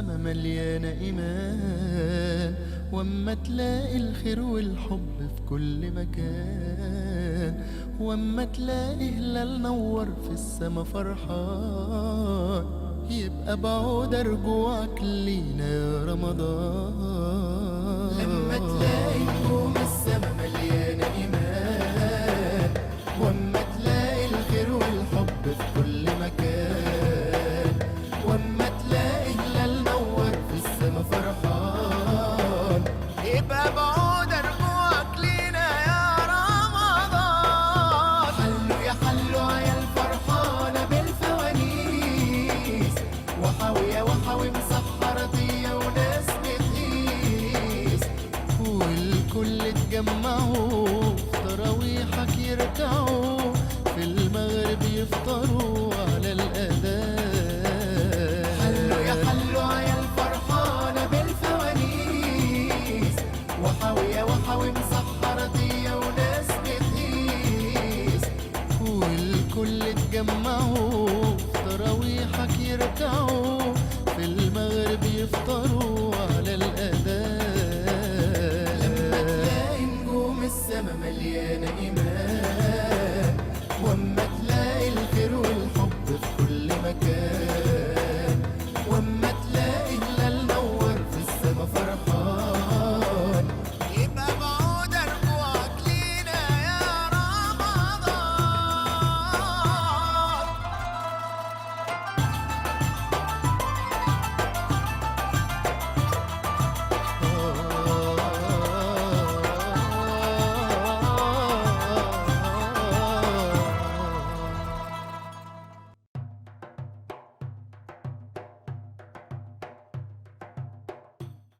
السما مليانة إيمان، واما تلاقي الخير والحب في كل مكان، واما تلاقي هلال نور في السما فرحان، يبقى بعود رجوعك لينا يا رمضان. لما تلاقي نجوم السما مليانة إيمان، واما تلاقي الخير والحب في كل مكان، واما تلاقي هلال نور في السما فرحان، يبقى بعود رجوعك لينا يا رمضان. حلوا يا حلوا عيال فرحانة بالفوانيس، وحاوية وحاوي مسحرطية وناس بتقيس، والكل اتجمعوا في تراويحك يركعوا، في المغرب يفطروا على الأذان. حلوا يا حلوا عيال فرحانة بالفوانيس، وحاوية وحاوي مسحرطية وناس بتقيس، والكل اتجمعوا في تراويحك يركعوا، في المغرب يفطروا على الأذان. لما تلاقي نجوم السما مليانة إيمان، واما تلاقي الخير والحب في كل مكان، واما تلاقي هلال نور في السما فرحان،